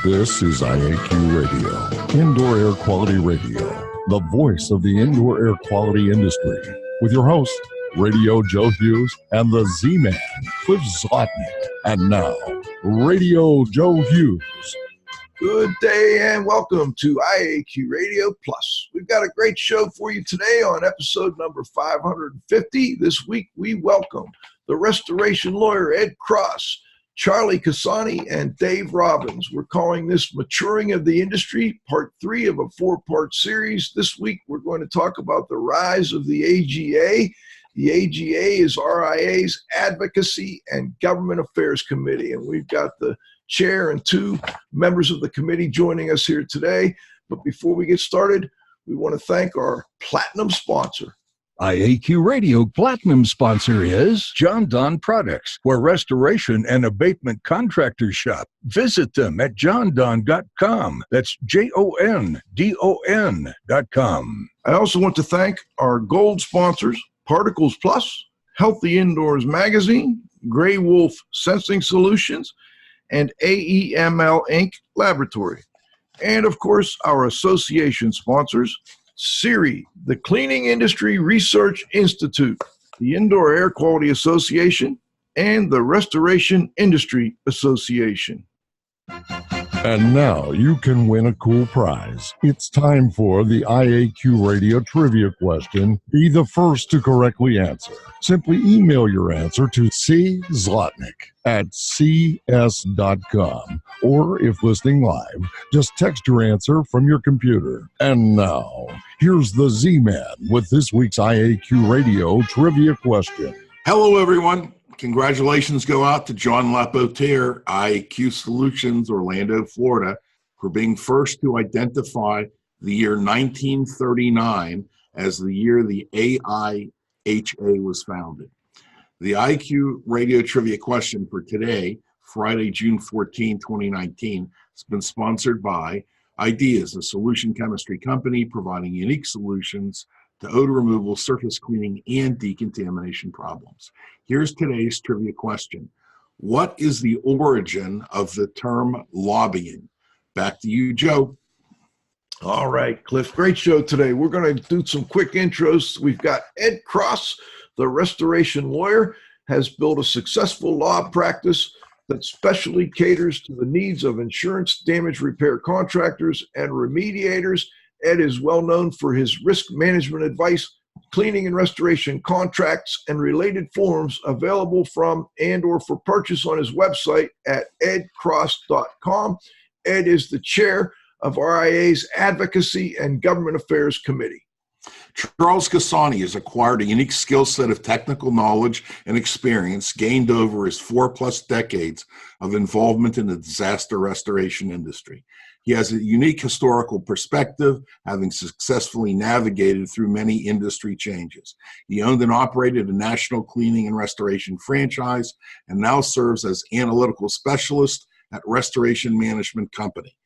This is IAQ Radio, Indoor Air Quality Radio, the voice of the indoor air quality industry, with your host, Radio Joe Hughes, and the Z-Man, Cliff Zlotnick. And now, Radio Joe Hughes. Good day and welcome to IAQ Radio Plus. We've got a great show for you today on episode number 550. This week we welcome the restoration lawyer Ed Cross, Charlie Cassani, and Dave Robbins. We're calling this Maturing of the Industry, part 3 of a 4-part series. This week we're going to talk about the rise of the AGA. The AGA is RIA's Advocacy and Government Affairs Committee, and we've got the chair and 2 members of the committee joining us here today. But before we get started, we want to thank our platinum sponsor. IAQ Radio Platinum sponsor is John Don Products, where restoration and abatement contractors shop. Visit them at jondon.com. That's JONDON.com. I also want to thank our gold sponsors, Particles Plus, Healthy Indoors Magazine, Gray Wolf Sensing Solutions, and AEML Inc. Laboratory. And of course, our association sponsors, CIRI, the Cleaning Industry Research Institute, the Indoor Air Quality Association, and the Restoration Industry Association. And now you can win a cool prize. It's time for the IAQ Radio Trivia question. Be the first to correctly answer. Simply email your answer to czlotnick@cs.com. Or if listening live, just text your answer from your computer. And now, here's the Z-Man with this week's IAQ Radio Trivia question. Hello, everyone. Congratulations go out to John Lapotier, IAQ Solutions, Orlando, Florida, for being first to identify the year 1939 as the year the AIHA was founded. The IAQ Radio Trivia question for today, Friday, June 14, 2019, has been sponsored by Ideas, a solution chemistry company providing unique solutions to odor removal, surface cleaning, and decontamination problems. Here's today's trivia question. What is the origin of the term lobbying? Back to you, Joe. All right, Cliff, great show today. We're going to do some quick intros. We've got Ed Cross, the restoration lawyer, has built a successful law practice that specially caters to the needs of insurance damage repair contractors and remediators. Ed is well known for his risk management advice, cleaning and restoration contracts, and related forms available from and or for purchase on his website at edcross.com. Ed is the chair of RIA's Advocacy and Government Affairs Committee. Charles Cassani has acquired a unique skill set of technical knowledge and experience gained over his 4+ decades of involvement in the disaster restoration industry. He has a unique historical perspective, having successfully navigated through many industry changes. He owned and operated a national cleaning and restoration franchise and now serves as analytical specialist at Restoration Management Company.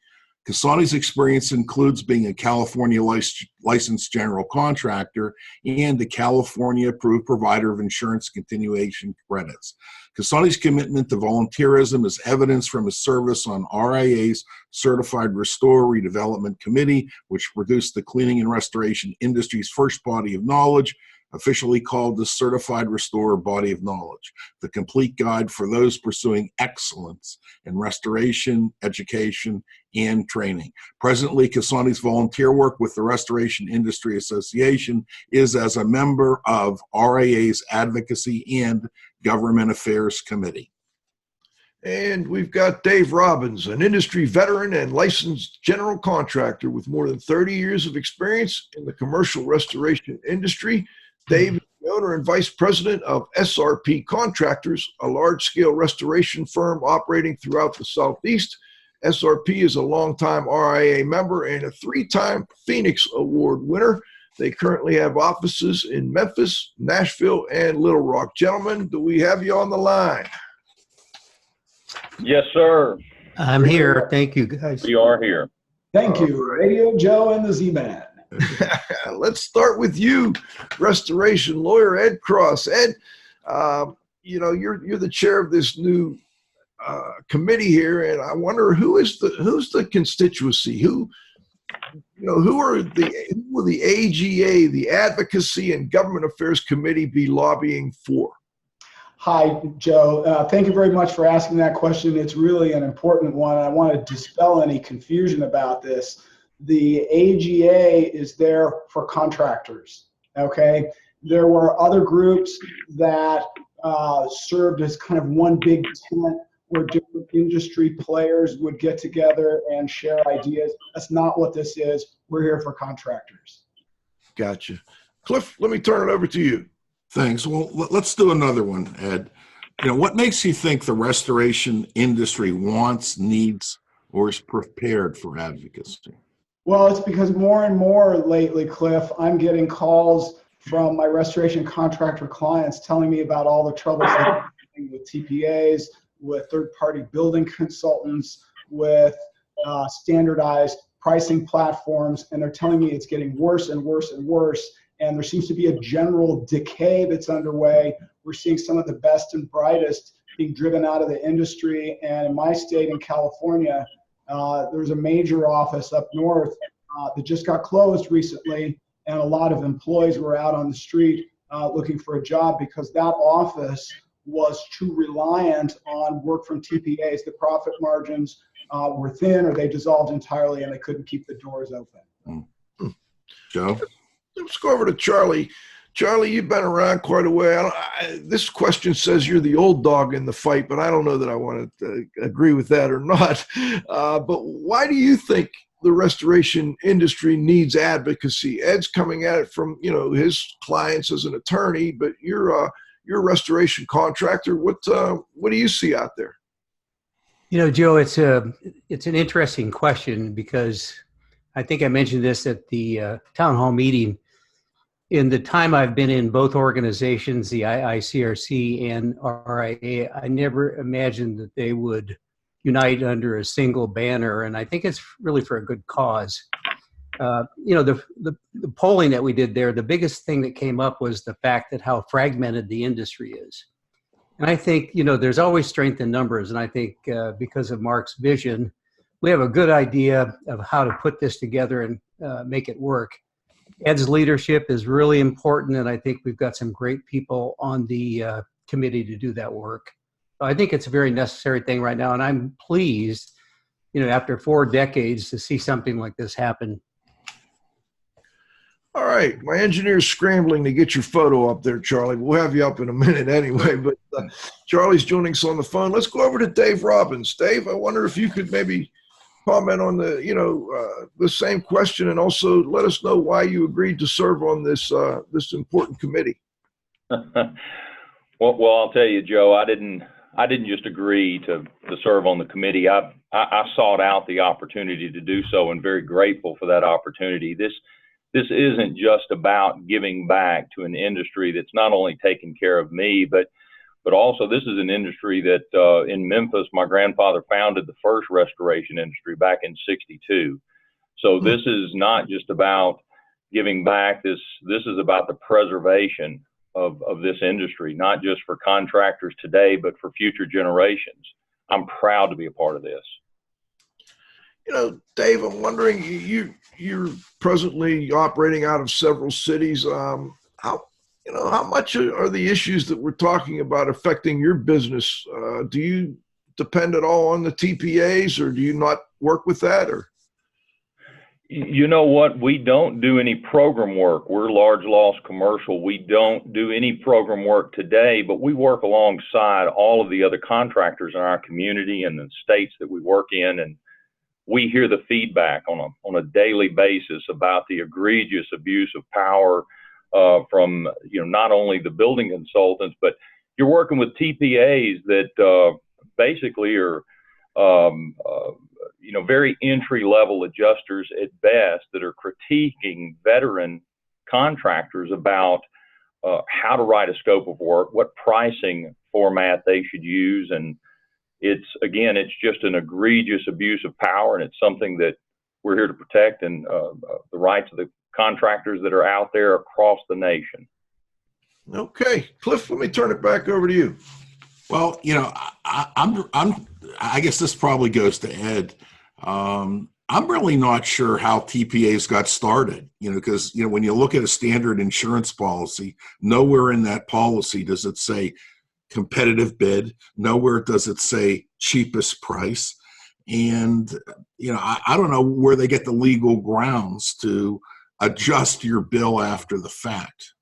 Cassani's experience includes being a California licensed general contractor and a California-approved provider of insurance continuation credits. Cassani's commitment to volunteerism is evidenced from his service on RIA's Certified Restore Redevelopment Committee, which produced the cleaning and restoration industry's first body of knowledge, officially called the Certified Restorer Body of Knowledge, the complete guide for those pursuing excellence in restoration, education, and training. Presently, Cassani's volunteer work with the Restoration Industry Association is as a member of RIA's Advocacy and Government Affairs Committee. And we've got Dave Robbins, an industry veteran and licensed general contractor with more than 30 years of experience in the commercial restoration industry. Dave is the owner and vice president of SRP Contractors, a large-scale restoration firm operating throughout the Southeast. SRP is a longtime RIA member and a 3-time Phoenix Award winner. They currently have offices in Memphis, Nashville, and Little Rock. Gentlemen, do we have you on the line? Yes, sir. I'm here. Thank you, guys. We are here. Thank you, Radio Joe and the Z-Man. Let's start with you, restoration lawyer Ed Cross. Ed, you're the chair of this new committee here, and I wonder who's the constituency? Who will the AGA, the Advocacy and Government Affairs Committee, be lobbying for? Hi, Joe. Thank you very much for asking that question. It's really an important one. I want to dispel any confusion about this. The AGA is there for contractors, okay? There were other groups that served as kind of one big tent where different industry players would get together and share ideas. That's not what this is. We're here for contractors. Gotcha. Cliff, let me turn it over to you. Thanks. Well, let's do another one, Ed. What makes you think the restoration industry wants, needs, or is prepared for advocacy? Well, it's because more and more lately, Cliff, I'm getting calls from my restoration contractor clients telling me about all the troubles they're having with TPAs, with third-party building consultants, with standardized pricing platforms, and they're telling me it's getting worse and worse and worse. And there seems to be a general decay that's underway. We're seeing some of the best and brightest being driven out of the industry. And in my state, in California, there's a major office up north that just got closed recently, and a lot of employees were out on the street looking for a job because that office was too reliant on work from TPAs. The profit margins were thin, or they dissolved entirely, and they couldn't keep the doors open. Joe? Let's go over to Charlie. Charlie, you've been around quite a while. This question says you're the old dog in the fight, but I don't know that I want to agree with that or not. But why do you think the restoration industry needs advocacy? Ed's coming at it from his clients as an attorney, but you're a restoration contractor. What do you see out there? Joe, it's an interesting question because I think I mentioned this at the town hall meeting. In the time I've been in both organizations, the IICRC and RIA, I never imagined that they would unite under a single banner, and I think it's really for a good cause. The polling that we did there, the biggest thing that came up was the fact that how fragmented the industry is. And I think, there's always strength in numbers, and I think because of Mark's vision, we have a good idea of how to put this together and make it work. Ed's leadership is really important, and I think we've got some great people on the committee to do that work. I think it's a very necessary thing right now, and I'm pleased, after 4 decades to see something like this happen. All right, my engineer's scrambling to get your photo up there, Charlie. We'll have you up in a minute anyway, but Charlie's joining us on the phone. Let's go over to Dave Robbins. Dave, I wonder if you could maybe comment on the same question, and also let us know why you agreed to serve on this important committee. Well, I'll tell you, Joe, I didn't just agree to serve on the committee. I sought out the opportunity to do so, and very grateful for that opportunity. This isn't just about giving back to an industry that's not only taken care of me, but also this is an industry that in Memphis, my grandfather founded the first restoration industry back in '62. So this is not just about giving back. This is about the preservation of this industry, not just for contractors today, but for future generations. I'm proud to be a part of this. Dave, I'm wondering, you're presently operating out of several cities. How much are the issues that we're talking about affecting your business? Do you depend at all on the TPAs, or do you not work with that? Or you know what? We don't do any program work. We're large loss commercial. We don't do any program work today, but we work alongside all of the other contractors in our community and the states that we work in, and we hear the feedback on a daily basis about the egregious abuse of power from not only the building consultants, but you're working with TPAs that basically are very entry-level adjusters at best that are critiquing veteran contractors about how to write a scope of work, what pricing format they should use, and it's just an egregious abuse of power, and it's something that we're here to protect, and the rights of the contractors that are out there across the nation. Okay, Cliff, let me turn it back over to you. Well, I'm I guess this probably goes to Ed. I'm really not sure how TPAs got started, because, when you look at a standard insurance policy, nowhere in that policy does it say competitive bid. Nowhere does it say cheapest price. And, I don't know where they get the legal grounds to adjust your bill after the fact.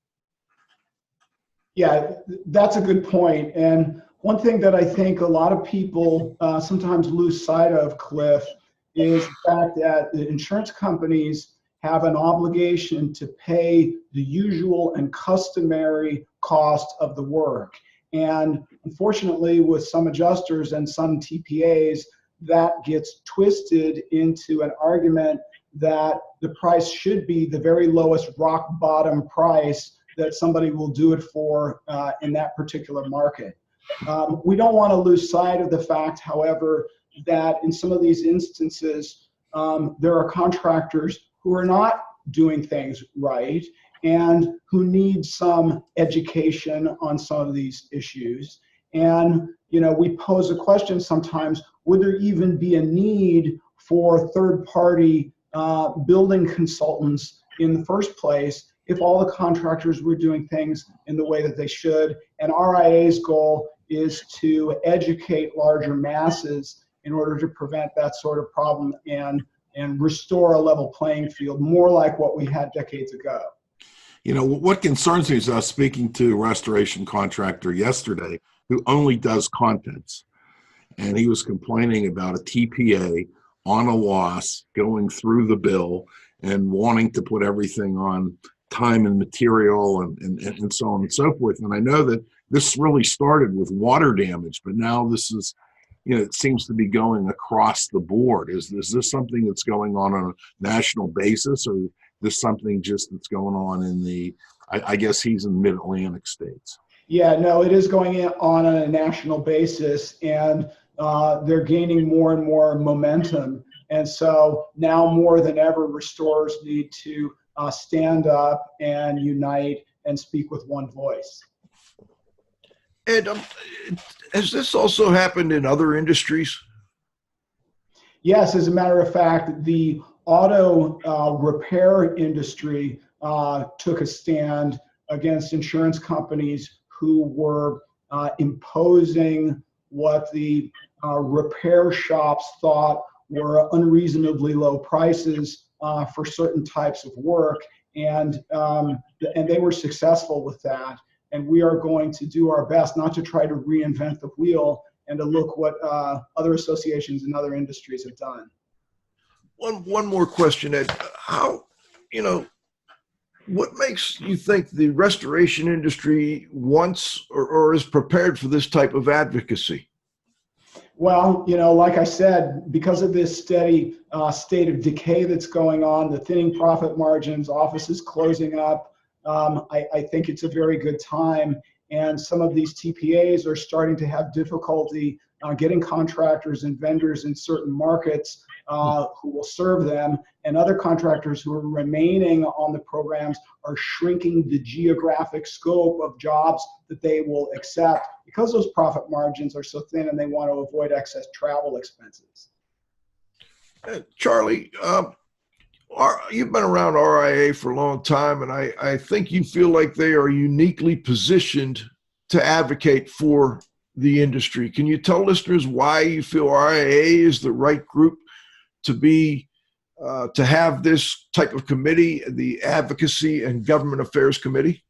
Yeah, that's a good point. And one thing that I think a lot of people sometimes lose sight of, Cliff, is the fact that the insurance companies have an obligation to pay the usual and customary cost of the work. And unfortunately, with some adjusters and some TPAs, that gets twisted into an argument that the price should be the very lowest rock bottom price that somebody will do it for in that particular market. We don't want to lose sight of the fact, however, that in some of these instances, there are contractors who are not doing things right and who need some education on some of these issues. And, we pose a question sometimes, would there even be a need for third-party building consultants in the first place if all the contractors were doing things in the way that they should? And RIA's goal is to educate larger masses in order to prevent that sort of problem and restore a level playing field, more like what we had decades ago. What concerns me is I was speaking to a restoration contractor yesterday who only does contents. And he was complaining about a TPA on a loss going through the bill and wanting to put everything on time and material and so on and so forth. And I know that this really started with water damage, but now this is, it seems to be going across the board. Is this something that's going on a national basis, or is this something just that's going on in I guess he's in mid-Atlantic states? Yeah, no, it is going on a national basis, and they're gaining more and more momentum. And so now more than ever, restorers need to stand up and unite and speak with one voice. And has this also happened in other industries? Yes, as a matter of fact, the auto repair industry took a stand against insurance companies who were imposing what the repair shops thought were unreasonably low prices for certain types of work, and they were successful with that. And we are going to do our best not to try to reinvent the wheel and to look what other associations and other industries have done. One more question, Ed. What makes you think the restoration industry wants or is prepared for this type of advocacy? Well, like I said, because of this steady state of decay that's going on, the thinning profit margins, offices closing up, I think it's a very good time. And some of these TPAs are starting to have difficulty getting contractors and vendors in certain markets who will serve them. And other contractors who are remaining on the programs are shrinking the geographic scope of jobs that they will accept because those profit margins are so thin, and they want to avoid excess travel expenses. Charlie, you've been around RIA for a long time, and I think you feel like they are uniquely positioned to advocate for the industry. Can you tell listeners why you feel RIA is the right group to have this type of committee, the Advocacy and Government Affairs Committee?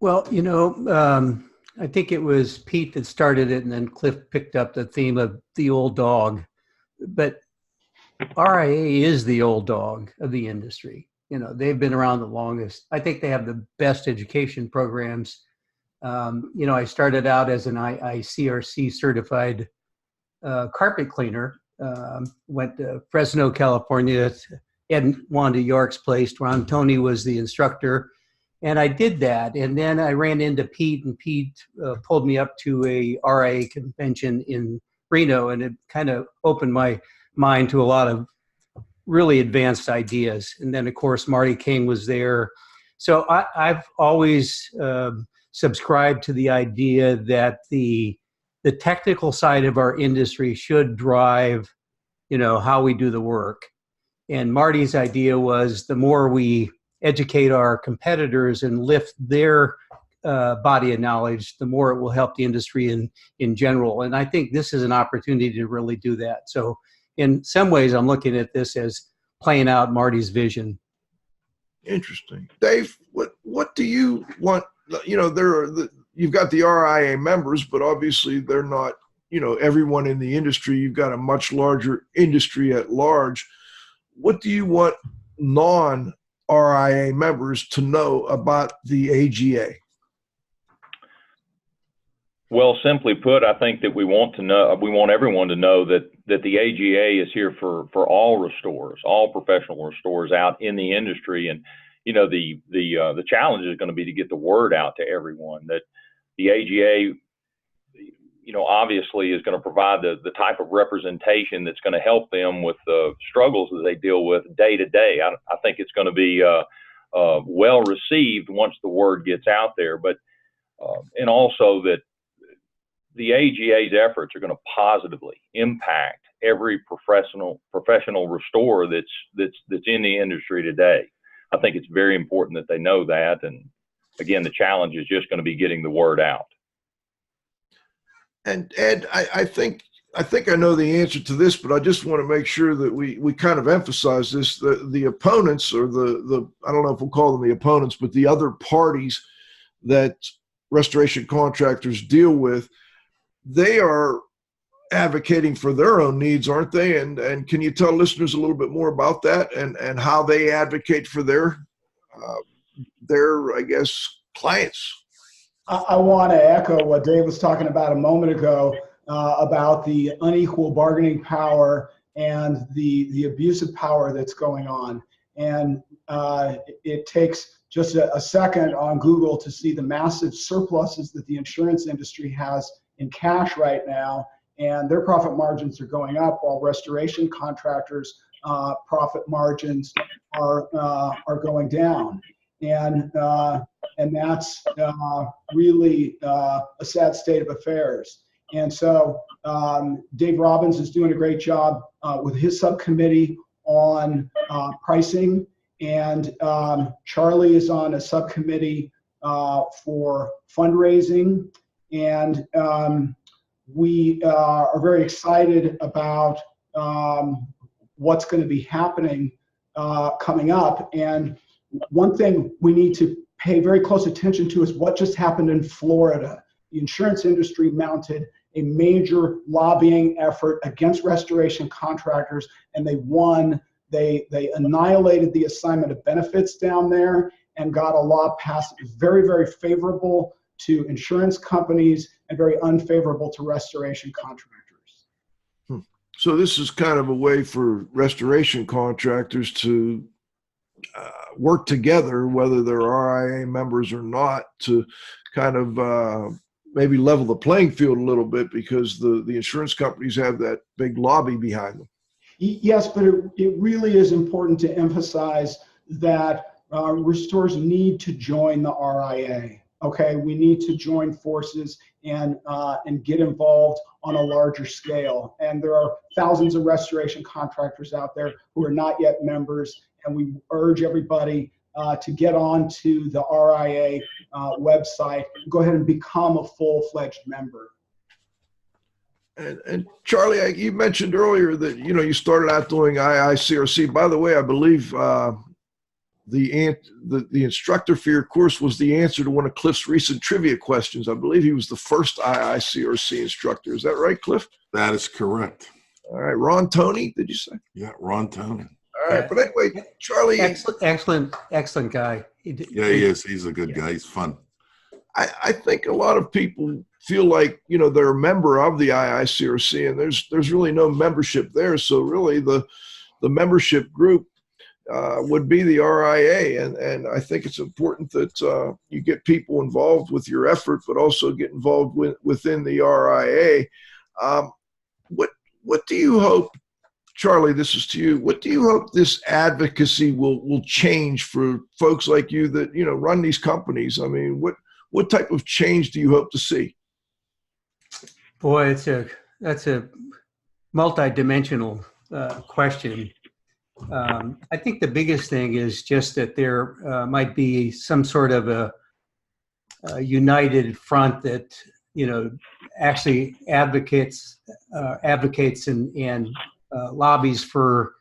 Well, I think it was Pete that started it, and then Cliff picked up the theme of the old dog. But RIA is the old dog of the industry. They've been around the longest. I think they have the best education programs. I started out as an IICRC certified carpet cleaner. Went to Fresno, California, Ed Wanda York's place. Ron Tony was the instructor. And I did that. And then I ran into Pete, and Pete pulled me up to a RIA convention in Reno, and it kind of opened my mind to a lot of really advanced ideas. And then, of course, Marty King was there. So I've always subscribed to the idea that the the technical side of our industry should drive, how we do the work. And Marty's idea was the more we educate our competitors and lift their body of knowledge, the more it will help the industry in general. And I think this is an opportunity to really do that. So in some ways, I'm looking at this as playing out Marty's vision. Interesting. Dave, what do you want? You've got the RIA members, but obviously they're not, everyone in the industry. You've got a much larger industry at large. What do you want non-RIA members to know about the AGA? Well, simply put, I think that we want everyone to know that the AGA is here for all restorers, all professional restorers out in the industry. And, the challenge is going to be to get the word out to everyone that the AGA, obviously is going to provide the type of representation that's going to help them with the struggles that they deal with day to day. I think it's going to be well received once the word gets out there, but and also that the AGA's efforts are going to positively impact every professional restorer that's in the industry today. I think it's very important that they know that. And again, the challenge is just going to be getting the word out. And Ed, I think I know the answer to this, but I just want to make sure that we kind of emphasize this. The opponents, or the I don't know if we'll call them the opponents, but the other parties that restoration contractors deal with, they are advocating for their own needs, aren't they? And can you tell listeners a little bit more about that and how they advocate for their I guess, clients? I want to echo what Dave was talking about a moment ago about the unequal bargaining power and the abusive power that's going on. And it takes just a second on Google to see the massive surpluses that the insurance industry has in cash right now, and their profit margins are going up while restoration contractors' profit margins are going down. And that's really a sad state of affairs. And so Dave Robbins is doing a great job with his subcommittee on pricing, and Charlie is on a subcommittee for fundraising. And we are very excited about what's going to be happening coming up. And one thing we need to pay very close attention to is what just happened in Florida. The insurance industry mounted a major lobbying effort against restoration contractors, and they won. They annihilated the assignment of benefits down there and got a law passed that was very, very favorable to insurance companies and very unfavorable to restoration contractors. So this is kind of a way for restoration contractors to work together, whether they're RIA members or not, to kind of maybe level the playing field a little bit, because the insurance companies have that big lobby behind them. Yes, but it really is important to emphasize that restorers need to join the RIA. Okay, we need to join forces and get involved on a larger scale. And there are thousands of restoration contractors out there who are not yet members, and we urge everybody to get on to the RIA website, go ahead and become a full-fledged member. And Charlie, you mentioned earlier that you started out doing IICRC. By the way, I believe the instructor for your course was the answer to one of Cliff's recent trivia questions. I believe he was the first IICRC instructor. Is that right, Cliff? That is correct. All right, Ron Toney, did you say? Yeah, Ron Toney. All right, but anyway, Charlie. Excellent guy. Yeah, he is. He's a good guy. He's fun. I think a lot of people feel like, they're a member of the IICRC, and there's really no membership there. So really the membership group would be the RIA. And I think it's important that you get people involved with your effort, but also get involved within the RIA. What do you hope, Charlie, this is to you, what do you hope this advocacy will change for folks like you that, run these companies? I mean, what type of change do you hope to see? Boy, that's a multidimensional question. I think the biggest thing is just that there might be some sort of a united front that, you know, actually advocates and lobbies for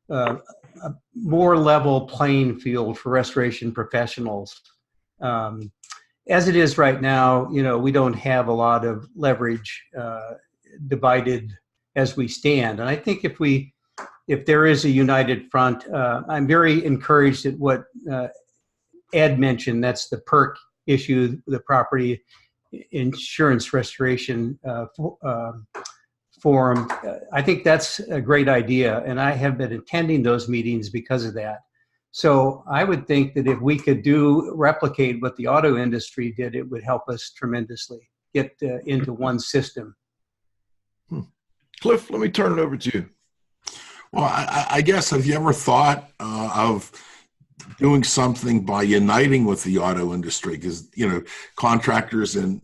a more level playing field for restoration professionals. As it is right now, you know, we don't have a lot of leverage divided as we stand. And I think if there is a united front, I'm very encouraged at what Ed mentioned. That's the PERC issue, the Property Insurance Restoration Forum. I think that's a great idea, and I have been attending those meetings because of that. So I would think that if we could replicate what the auto industry did, it would help us tremendously get into one system. Cliff, let me turn it over to you. Well, I guess, have you ever thought of doing something by uniting with the auto industry? Because, you know, contractors in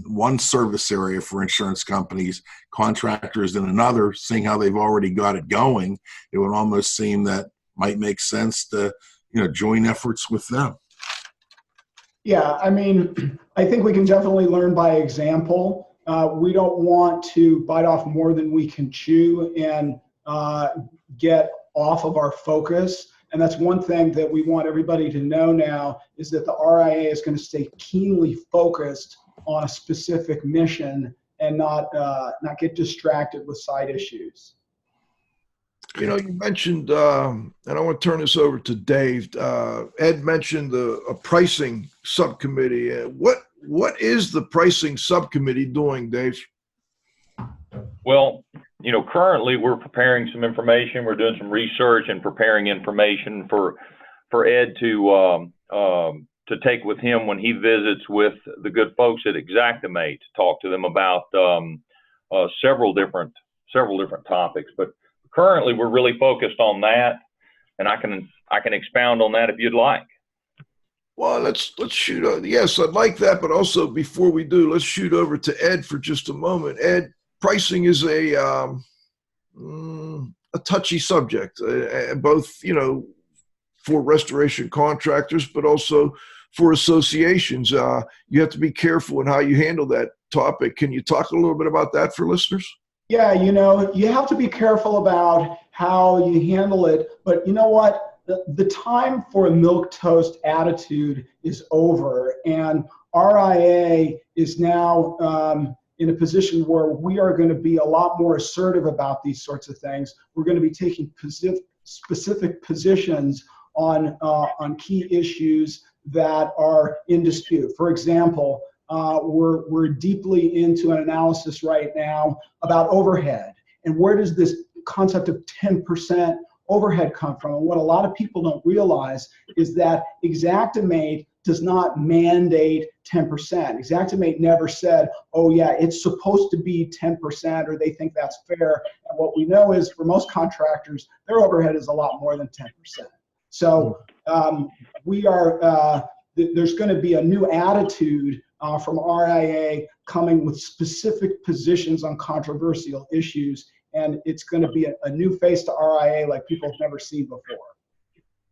one service area for insurance companies, contractors in another, seeing how they've already got it going, it would almost seem that might make sense to, you know, join efforts with them. Yeah, I mean, I think we can definitely learn by example. We don't want to bite off more than we can chew and get off of our focus. And that's one thing that we want everybody to know now, is that the RIA is going to stay keenly focused on a specific mission and not get distracted with side issues. You know, you mentioned, and I want to turn this over to Dave. Ed mentioned a pricing subcommittee. What is the pricing subcommittee doing, Dave? Well, you know, currently we're preparing some information. We're doing some research and preparing information for Ed to take with him when he visits with the good folks at Xactimate to talk to them about several different topics. But currently we're really focused on that, and I can expound on that if you'd like. Well, let's shoot. Yes, I'd like that, but also before we do, let's shoot over to Ed for just a moment. Ed, pricing is a touchy subject, both, you know, for restoration contractors, but also for associations. You have to be careful in how you handle that topic. Can you talk a little bit about that for listeners? Yeah, you know, you have to be careful about how you handle it, but you know what? The time for a milquetoast attitude is over, and RIA is now in a position where we are going to be a lot more assertive about these sorts of things. We're going to be taking specific positions on key issues that are in dispute. For example, we're deeply into an analysis right now about overhead, and where does this concept of 10% overhead come from? And what a lot of people don't realize is that Xactimate does not mandate 10%. Xactimate never said, oh yeah, it's supposed to be 10%, or they think that's fair. And what we know is for most contractors, their overhead is a lot more than 10%. So there's going to be a new attitude from RIA coming with specific positions on controversial issues, and it's going to be a new face to RIA like people have never seen before.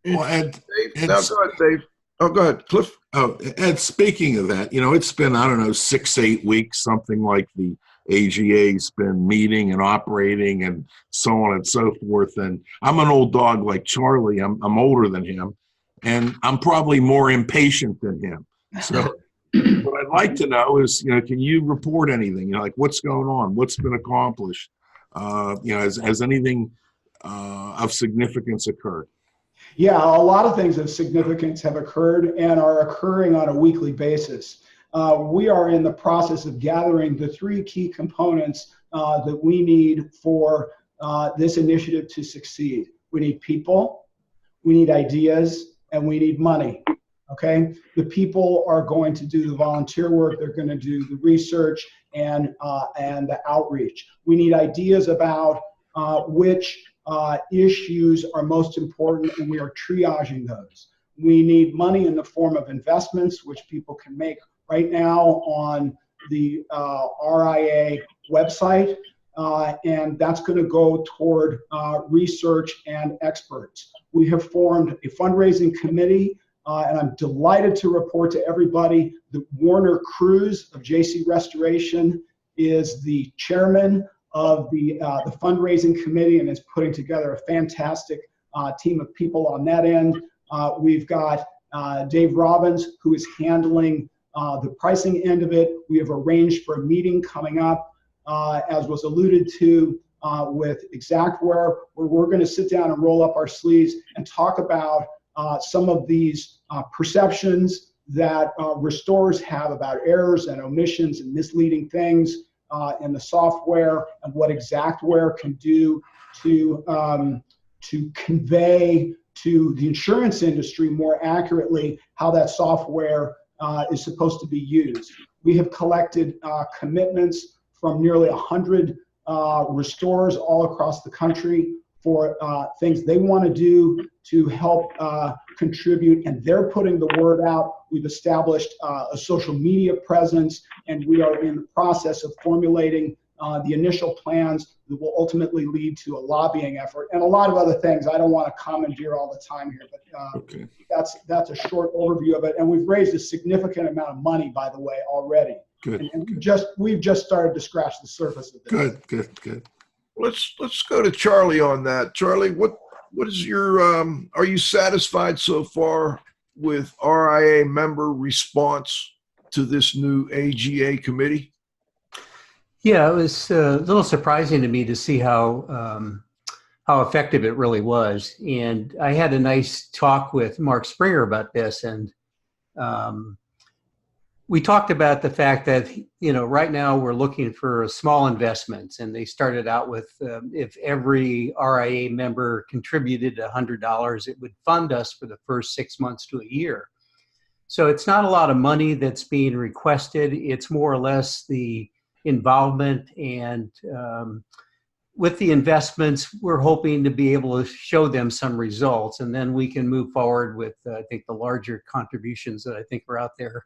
Well, Ed, now go ahead, Dave. Oh, go ahead, Cliff. Oh, Ed, speaking of that, you know, it's been, I don't know, 6-8 weeks, something like the AGA's been meeting and operating and so on and so forth. And I'm an old dog like Charlie. I'm older than him, and I'm probably more impatient than him. So what I'd like to know is, you know, can you report anything? You know, like what's going on? What's been accomplished? You know, has anything of significance occurred? Yeah, a lot of things of significance have occurred and are occurring on a weekly basis. We are in the process of gathering the 3 key components that we need for this initiative to succeed. We need people, we need ideas, and we need money. Okay, the people are going to do the volunteer work. They're going to do the research and the outreach. We need ideas about which issues are most important, and we are triaging those. We need money in the form of investments, which people can make right now on the RIA website, and that's going to go toward research and experts. We have formed a fundraising committee, and I'm delighted to report to everybody that Warner Cruz of JC Restoration is the chairman of the fundraising committee and is putting together a fantastic team of people on that end. We've got Dave Robbins, who is handling the pricing end of it. We have arranged for a meeting coming up, as was alluded to, with Exactware, where we're going to sit down and roll up our sleeves and talk about some of these perceptions that restorers have about errors and omissions and misleading things in the software, and what Exactware can do to convey to the insurance industry more accurately how that software is supposed to be used. We have collected commitments from nearly 100 restorers all across the country for things they want to do to help contribute, and they're putting the word out. We've established a social media presence, and we are in the process of formulating the initial plans that will ultimately lead to a lobbying effort and a lot of other things. I don't want to commandeer all the time here, but Okay. that's a short overview of it. And we've raised a significant amount of money, by the way, already. Good. And we've just started to scratch the surface of this. Good. Let's go to Charlie on that. Charlie, what is your are you satisfied so far with RIA member response to this new AGA committee? Yeah, it was a little surprising to me to see how effective it really was. And I had a nice talk with Mark Springer about this, and we talked about the fact that, right now we're looking for small investments, and they started out with if every RIA member contributed $100, it would fund us for the first 6 months to a year. So it's not a lot of money that's being requested. It's more or less the involvement, and with the investments, we're hoping to be able to show them some results, and then we can move forward with, I think, the larger contributions that I think are out there.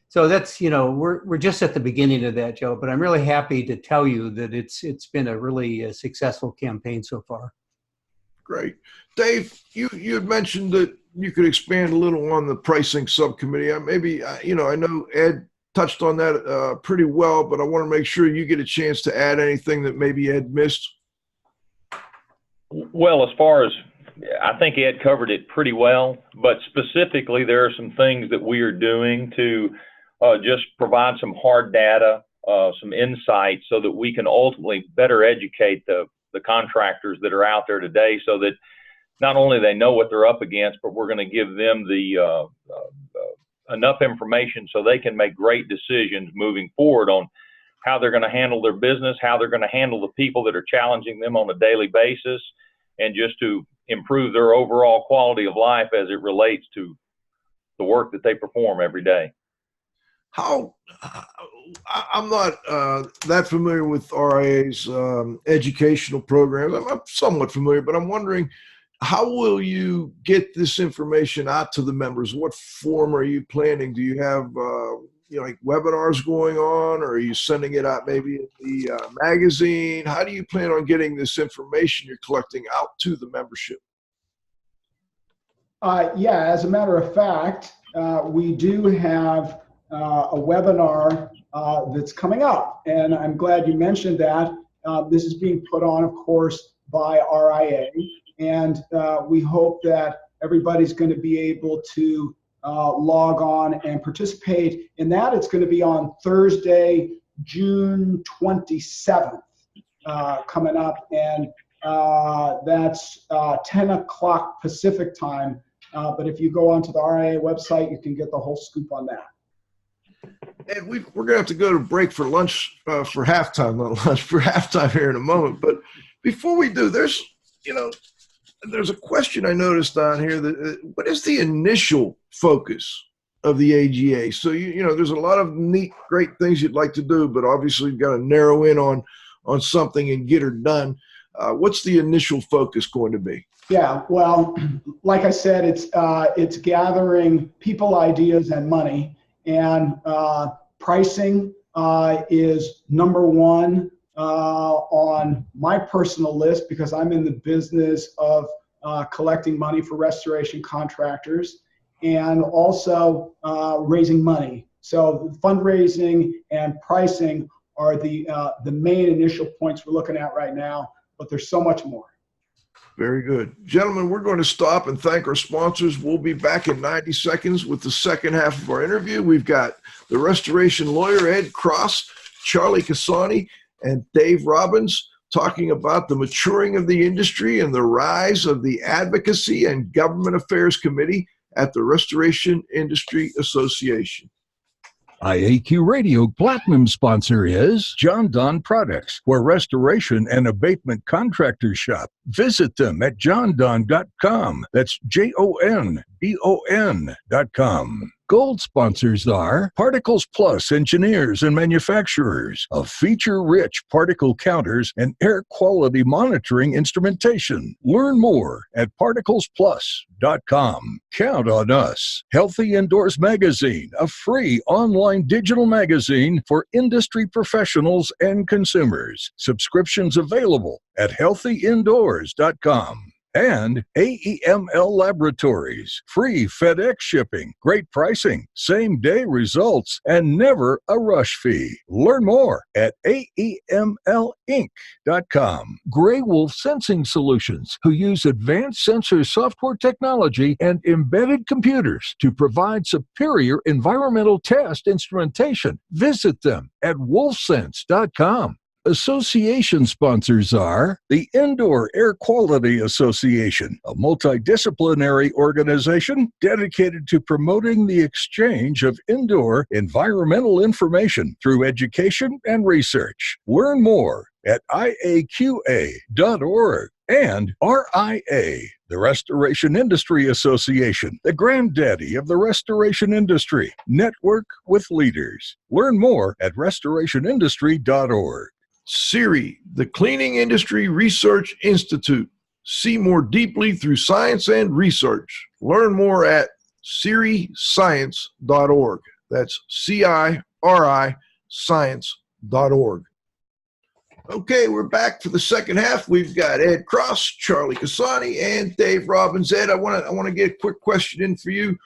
So that's, we're just at the beginning of that, Joe, but I'm really happy to tell you that it's been a really successful campaign so far. Great. Dave, you had mentioned that you could expand a little on the pricing subcommittee. I know Ed touched on that pretty well, but I want to make sure you get a chance to add anything that maybe Ed missed. Well, as far as, I think Ed covered it pretty well, but specifically there are some things that we are doing to just provide some hard data, some insights, so that we can ultimately better educate the contractors that are out there today, so that not only they know what they're up against, but we're going to give them the enough information so they can make great decisions moving forward on how they're going to handle their business, how they're going to handle the people that are challenging them on a daily basis, and just to improve their overall quality of life as it relates to the work that they perform every day. I'm not that familiar with RIA's educational programs. I'm somewhat familiar, but I'm wondering, how will you get this information out to the members? What form are you planning? Do you have like webinars going on, or are you sending it out maybe in the magazine? How do you plan on getting this information you're collecting out to the membership? Yeah, as a matter of fact, we do have a webinar that's coming up, and I'm glad you mentioned that. This is being put on, of course, by RIA, and we hope that everybody's going to be able to log on and participate in that. It's going to be on Thursday, June 27th, coming up, and that's 10 o'clock Pacific time. But if you go onto the RIA website, you can get the whole scoop on that. And we're going to have to go to break for lunch, for halftime, not lunch, for halftime here in a moment. But before we do, there's a question I noticed on here that what is the initial focus of the AGA? So, there's a lot of neat, great things you'd like to do, but obviously you've got to narrow in on something and get her done. What's the initial focus going to be? Yeah, well, like I said, it's gathering people, ideas, and money. And Pricing is number one on my personal list because I'm in the business of collecting money for restoration contractors and also raising money. So fundraising and pricing are the main initial points we're looking at right now, but there's so much more. Very good. Gentlemen, we're going to stop and thank our sponsors. We'll be back in 90 seconds with the second half of our interview. We've got the restoration lawyer, Ed Cross, Charlie Cassani, and Dave Robbins talking about the maturing of the industry and the rise of the Advocacy and Government Affairs Committee at the Restoration Industry Association. IAQradio Platinum sponsor is John Don Products, where restoration and abatement contractors shop. Visit them at jondon.com. That's JONDON.com. Gold sponsors are Particles Plus Engineers and Manufacturers of feature-rich particle counters and air quality monitoring instrumentation. Learn more at particlesplus.com. Count on us. Healthy Indoors Magazine, a free online digital magazine for industry professionals and consumers. Subscriptions available at healthyindoors.com. And AEML Laboratories, free FedEx shipping, great pricing, same-day results, and never a rush fee. Learn more at AEMLinc.com. Gray Wolf Sensing Solutions, who use advanced sensor software technology and embedded computers to provide superior environmental test instrumentation. Visit them at wolfsense.com. Association sponsors are the Indoor Air Quality Association, a multidisciplinary organization dedicated to promoting the exchange of indoor environmental information through education and research. Learn more at IAQA.org. And RIA, the Restoration Industry Association, the granddaddy of the restoration industry. Network with leaders. Learn more at restorationindustry.org. CIRI, the Cleaning Industry Research Institute. See more deeply through science and research. Learn more at ciriscience.org. That's CIRI science.org. Okay, we're back for the second half. We've got Ed Cross, Charlie Cassani, and Dave Robbins. Ed, I want to get a quick question in for you.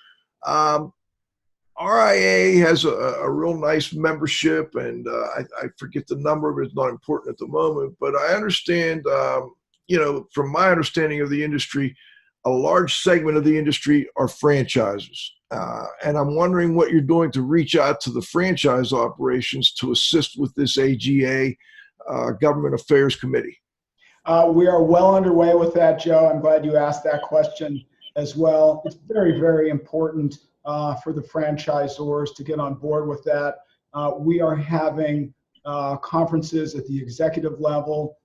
RIA has a real nice membership, and I forget the number, but it's not important at the moment. But I understand, from my understanding of the industry, a large segment of the industry are franchisers. And I'm wondering what you're doing to reach out to the franchise operations to assist with this AGA Government Affairs Committee. We are well underway with that, Joe. I'm glad you asked that question as well. It's very, very important for the franchisors to get on board with that. We are having conferences at the executive level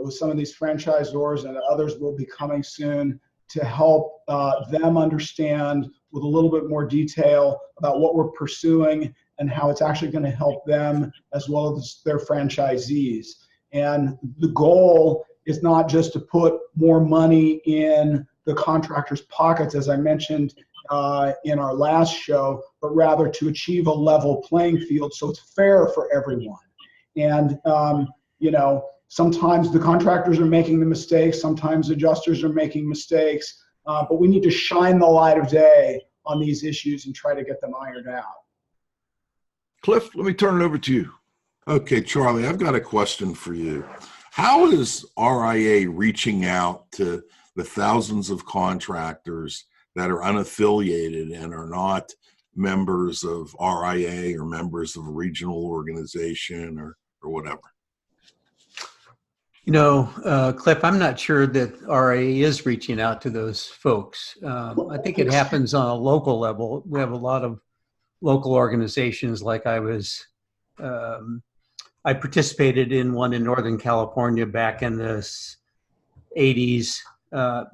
with some of these franchisors, and others will be coming soon to help them understand with a little bit more detail about what we're pursuing and how it's actually going to help them as well as their franchisees. And the goal is not just to put more money in the contractors' pockets, as I mentioned in our last show, but rather to achieve a level playing field so it's fair for everyone. And, sometimes the contractors are making the mistakes, sometimes adjusters are making mistakes, but we need to shine the light of day on these issues and try to get them ironed out. Cliff, let me turn it over to you. Okay, Charlie, I've got a question for you. How is RIA reaching out to the thousands of contractors that are unaffiliated and are not members of RIA or members of a regional organization or whatever? Cliff, I'm not sure that RIA is reaching out to those folks. I think it happens on a local level. We have a lot of local organizations. Like I participated in one in Northern California back in the 80s.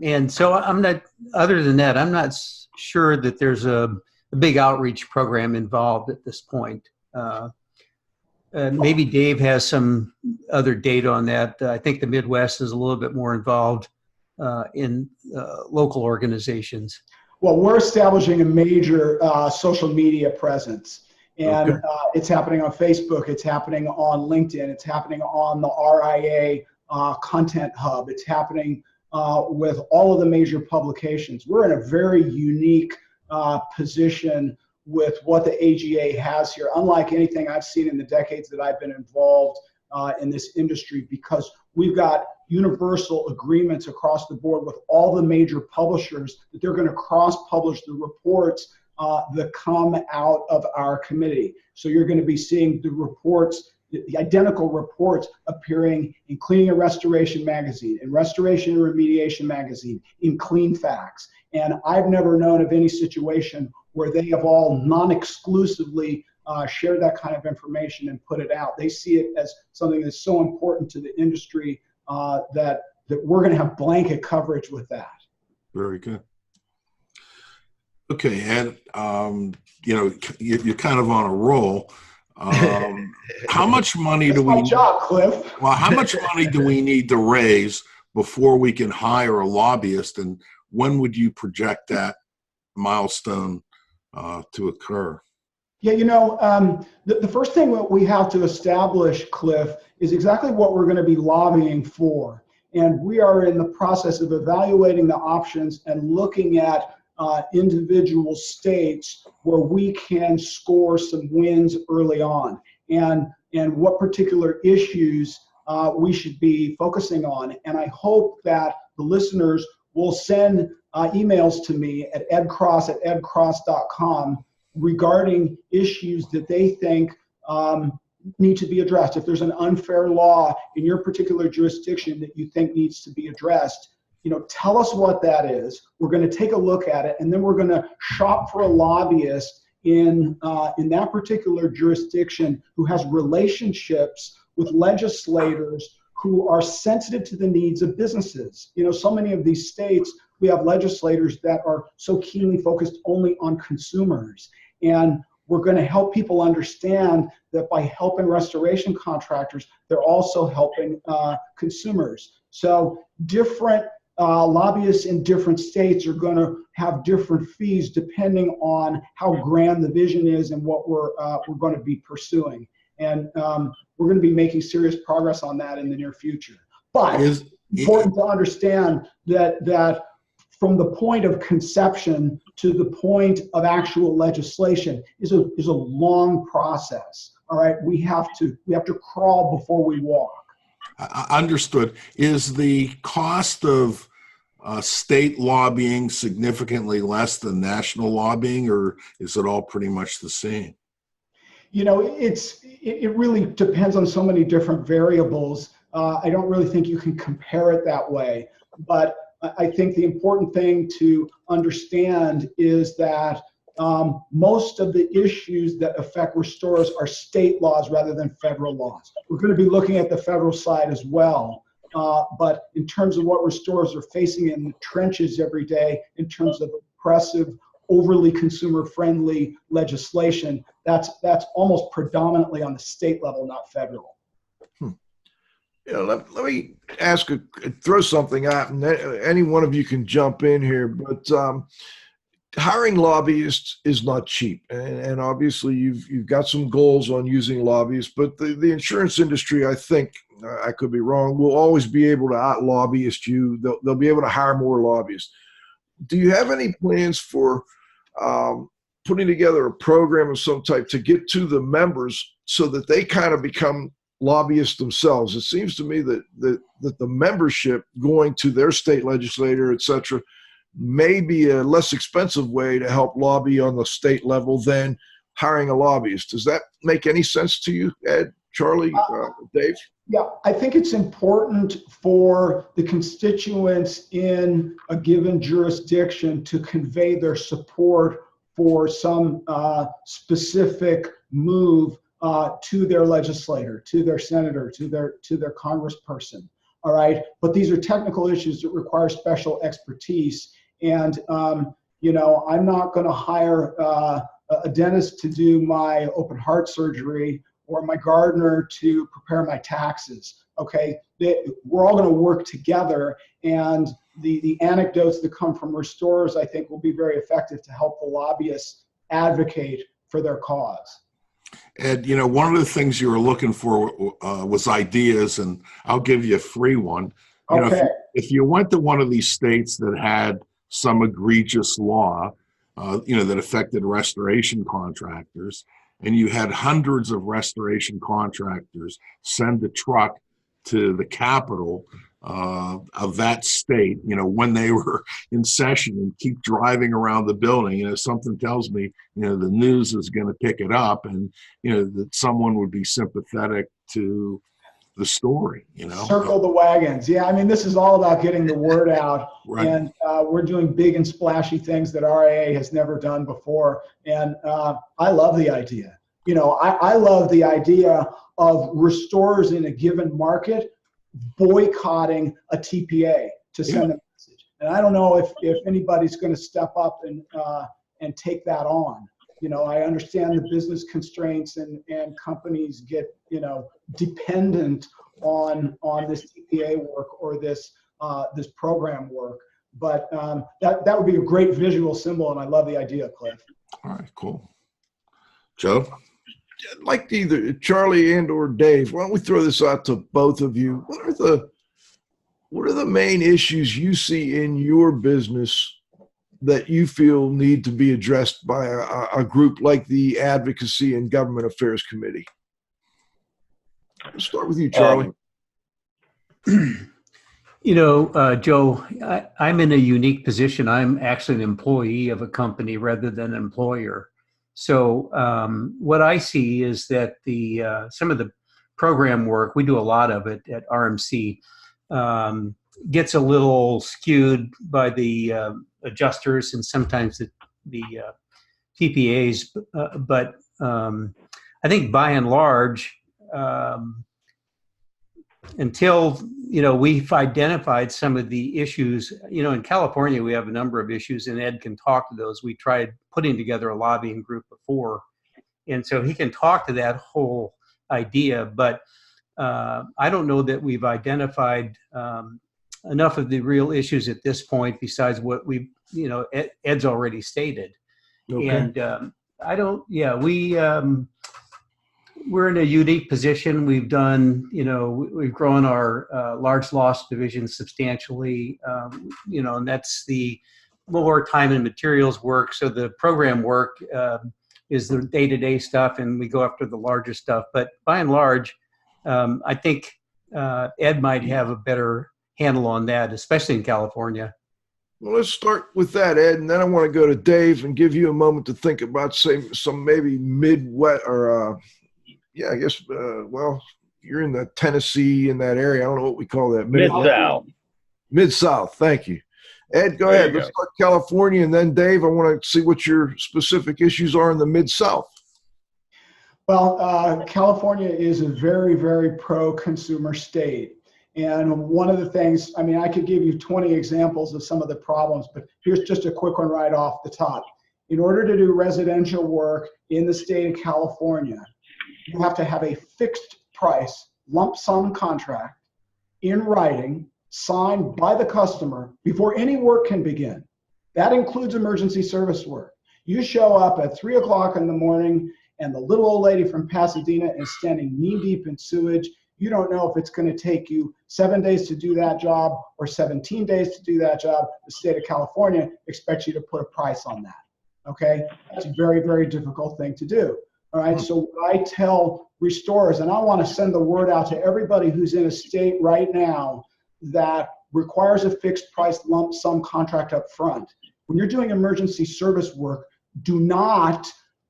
And so other than that, I'm not sure that there's a big outreach program involved at this point. Maybe Dave has some other data on that. I think the Midwest is a little bit more involved in local organizations. Well, we're establishing a major social media presence. And it's happening on Facebook, it's happening on LinkedIn, it's happening on the RIA Content Hub, it's happening with all of the major publications. We're in a very unique position with what the AGA has here, unlike anything I've seen in the decades that I've been involved in this industry, because we've got universal agreements across the board with all the major publishers that they're going to cross-publish the reports that come out of our committee. So you're going to be seeing the reports, the identical reports appearing in Cleaning and Restoration magazine, in Restoration and Remediation magazine, in Clean Facts. And I've never known of any situation where they have all non-exclusively shared that kind of information and put it out. They see it as something that's so important to the industry that we're going to have blanket coverage with that. Very good. Okay, Ed, you're kind of on a roll. How much money do we? That's my job, Cliff. Well, how much money do we need to raise before we can hire a lobbyist, and when would you project that milestone to occur? Yeah, the first thing that we have to establish, Cliff, is exactly what we're going to be lobbying for. And we are in the process of evaluating the options and looking at individual states where we can score some wins early on, and what particular issues we should be focusing on. And I hope that the listeners will send emails to me at edcross@edcross.com regarding issues that they think need to be addressed. If there's an unfair law in your particular jurisdiction that you think needs to be addressed, tell us what that is. We're going to take a look at it, and then we're going to shop for a lobbyist in that particular jurisdiction who has relationships with legislators who are sensitive to the needs of businesses. So many of these states, we have legislators that are so keenly focused only on consumers. And we're going to help people understand that by helping restoration contractors, they're also helping consumers. So different lobbyists in different states are going to have different fees depending on how grand the vision is and what we're going to be pursuing. And we're going to be making serious progress on that in the near future. But it's important to understand that from the point of conception to the point of actual legislation is a long process. All right, we have to crawl before we walk. Understood. Is the cost of state lobbying significantly less than national lobbying, or is it all pretty much the same? It really depends on so many different variables. I don't really think you can compare it that way, but I think the important thing to understand is that most of the issues that affect restorers are state laws rather than federal laws. We're going to be looking at the federal side as well, but in terms of what restorers are facing in the trenches every day, in terms of oppressive, overly consumer-friendly legislation, that's almost predominantly on the state level, not federal. Let me throw something out, and any one of you can jump in here, but hiring lobbyists is not cheap. And obviously you've got some goals on using lobbyists, but the insurance industry, I think, I could be wrong, will always be able to out-lobbyist you. They'll be able to hire more lobbyists. Do you have any plans for putting together a program of some type to get to the members so that they kind of become lobbyists themselves? It seems to me that the membership going to their state legislator, et cetera, may be a less expensive way to help lobby on the state level than hiring a lobbyist. Does that make any sense to you, Ed, Charlie, Dave? Yeah, I think it's important for the constituents in a given jurisdiction to convey their support for some specific move to their legislator, to their senator, to their congressperson. All right, but these are technical issues that require special expertise, and I'm not going to hire a dentist to do my open heart surgery or my gardener to prepare my taxes. Okay, we're all going to work together, and the anecdotes that come from restorers, I think, will be very effective to help the lobbyists advocate for their cause. Ed, you know, one of the things you were looking for was ideas, and I'll give you a free one. You Okay. know, if you went to one of these states that had some egregious law, you know, that affected restoration contractors, and you had hundreds of restoration contractors send a truck to the capital of that state, you know, when they were in session, and keep driving around the building, you know, something tells me, you know, the news is going to pick it up, and, you know, that someone would be sympathetic to the story, you know. Circle the wagons. Yeah, I mean, this is all about getting the word out. Right. And we're doing big and splashy things that RIA has never done before. And I love the idea. You know, I love the idea of restorers in a given market boycotting a TPA to send a message. And I don't know if anybody's going to step up and take that on. You know, I understand the business constraints and companies get, you know, dependent on this TPA work or this program work. But that would be a great visual symbol, and I love the idea, Cliff. All right, cool. Joe? I'd like to either Charlie and or Dave, why don't we throw this out to both of you? What are the main issues you see in your business that you feel need to be addressed by a group like the Advocacy and Government Affairs Committee? Let's start with you, Charlie. You know, Joe, I'm in a unique position. I'm actually an employee of a company rather than an employer. So what I see is that some of the program work, we do a lot of it at RMC, gets a little skewed by the adjusters and sometimes the TPAs. But I think by and large, until, you know, we've identified some of the issues, you know, in California, we have a number of issues, and Ed can talk to those. We tried putting together a lobbying group before, and so he can talk to that whole idea, but I don't know that we've identified enough of the real issues at this point besides what we, you know, Ed's already stated. Okay. And we're in a unique position. We've done, you know, we've grown our large loss division substantially, you know, and that's the more time and materials work. So the program work is the day-to-day stuff, and we go after the larger stuff. But by and large, I think Ed might have a better handle on that, especially in California. Well, let's start with that, Ed, and then I want to go to Dave and give you a moment to think about, say, some maybe Midwest or yeah, I guess, well, you're in the Tennessee, in that area. I don't know what we call that. Mid-South. Mid-South, thank you. Ed, go ahead. Let's start California, and then Dave, I want to see what your specific issues are in the Mid-South. Well, California is a very, very pro-consumer state. And one of the things, I mean, I could give you 20 examples of some of the problems, but here's just a quick one right off the top. In order to do residential work in the state of California, you have to have a fixed price lump sum contract in writing signed by the customer before any work can begin. That includes emergency service work. You show up at 3 o'clock in the morning and the little old lady from Pasadena is standing knee deep in sewage. You don't know if it's going to take you 7 days to do that job or 17 days to do that job. The state of California expects you to put a price on that. Okay? That's a very, very difficult thing to do. All right, so what I tell restorers, and I want to send the word out to everybody who's in a state right now that requires a fixed price lump sum contract up front. When you're doing emergency service work, do not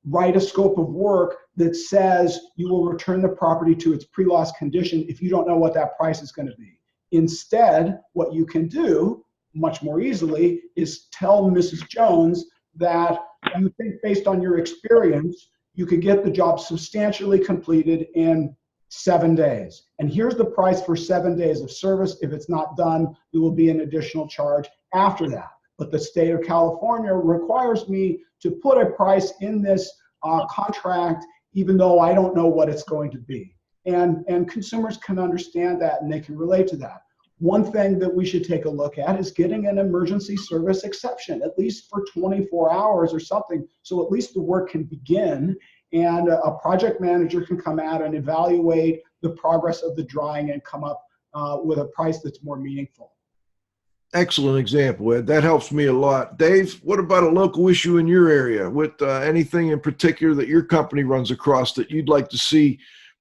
write a scope of work that says you will return the property to its pre-loss condition if you don't know what that price is going to be. Instead, what you can do much more easily is tell Mrs. Jones that you think based on your experience, you could get the job substantially completed in 7 days. And here's the price for 7 days of service. If it's not done, there will be an additional charge after that. But the state of California requires me to put a price in this contract, even though I don't know what it's going to be. And consumers can understand that and they can relate to that. One thing that we should take a look at is getting an emergency service exception, at least for 24 hours or something, so at least the work can begin. and a project manager can come out and evaluate the progress of the drawing and come up with a price that's more meaningful. Excellent example, Ed. That helps me a lot. Dave, what about a local issue in your area? With anything in particular that your company runs across that you'd like to see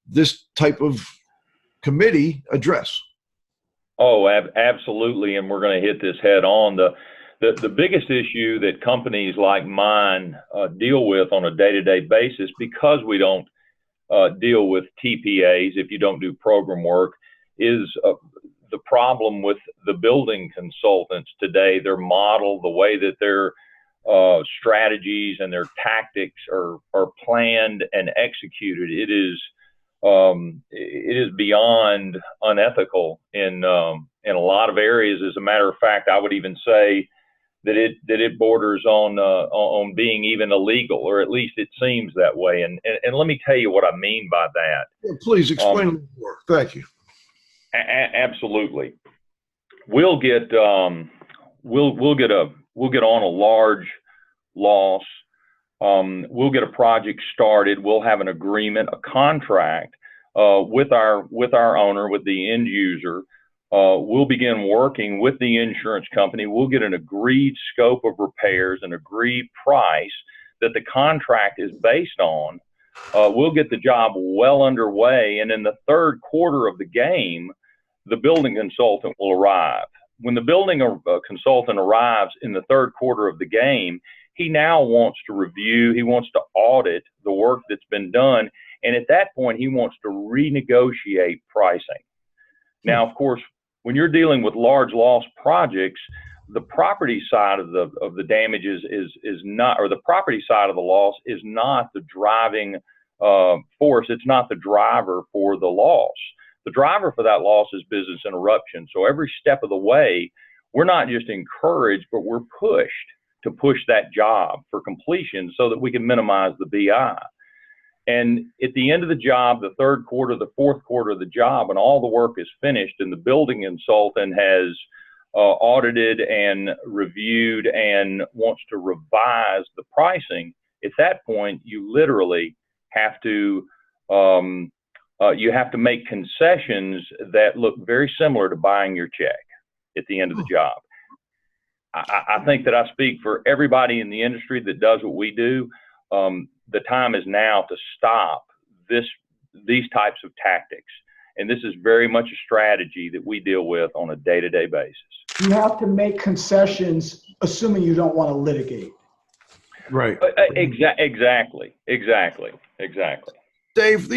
this type of committee address? Oh, absolutely, and we're going to hit this head on. The biggest issue that companies like mine deal with on a day-to-day basis, because we don't deal with TPAs if you don't do program work, is the problem with the building consultants today. Their model, the way that their strategies and their tactics are planned and executed, it is beyond unethical in a lot of areas. As a matter of fact, I would even say that it borders on being even illegal, or at least it seems that way. And let me tell you what I mean by that. Yeah, please explain a little more. Thank you. Absolutely. We'll get on a large loss. We'll get a project started. We'll have an agreement, a contract with our owner, with the end user. We'll begin working with the insurance company. We'll get an agreed scope of repairs, an agreed price that the contract is based on. We'll get the job well underway, and in the third quarter of the game, the building consultant will arrive. When the building consultant arrives in the third quarter of the game, he now wants to review, he wants to audit the work that's been done, and at that point, he wants to renegotiate pricing. Now, of course, when you're dealing with large loss projects, the property side of the damages is not, or the property side of the loss is not the driving force. It's not the driver for the loss. The driver for that loss is business interruption. So every step of the way, we're not just encouraged, but we're pushed to push that job for completion so that we can minimize the BI. And at the end of the job, the third quarter, the fourth quarter of the job, and all the work is finished, and the building consultant has audited and reviewed and wants to revise the pricing, at that point, you literally have to make concessions that look very similar to buying your check at the end of the job. I think that I speak for everybody in the industry that does what we do. The time is now to stop these types of tactics. And this is very much a strategy that we deal with on a day-to-day basis. You have to make concessions, assuming you don't want to litigate. Right. Exactly. Dave,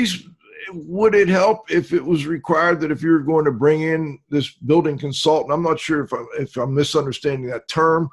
would it help if it was required that if you're going to bring in this building consultant, I'm not sure if I'm misunderstanding that term,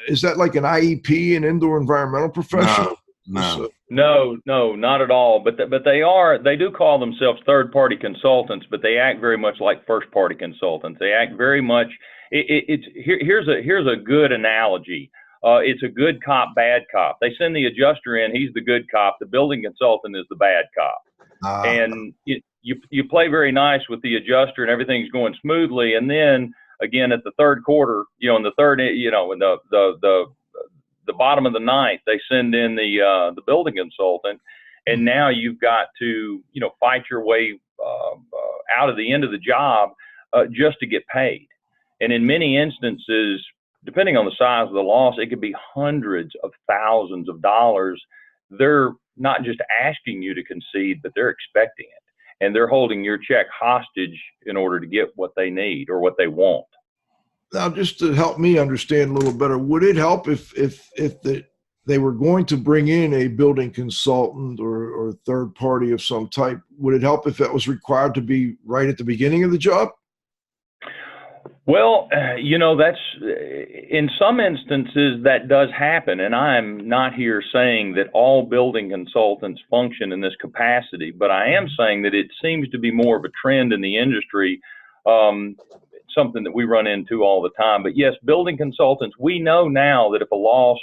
is that like an IEP, an indoor environmental professional? No, not at all. But they do call themselves third-party consultants, but they act very much like first-party consultants. They act very much. Here's a good analogy. It's a good cop, bad cop. They send the adjuster in; he's the good cop. The building consultant is the bad cop. And you play very nice with the adjuster, and everything's going smoothly. And then again, at the third quarter, in the third, in the bottom of the ninth, they send in the building consultant, and now you've got to fight your way out of the end of the job just to get paid. And in many instances, depending on the size of the loss, it could be hundreds of thousands of dollars. They're not just asking you to concede, but they're expecting it, and they're holding your check hostage in order to get what they need or what they want. Now, just to help me understand a little better, would it help if they were going to bring in a building consultant or third party of some type? Would it help if that was required to be right at the beginning of the job? Well, that's in some instances that does happen, and I'm not here saying that all building consultants function in this capacity, but I am saying that it seems to be more of a trend in the industry. Something that we run into all the time. But yes, building consultants, we know now that if a loss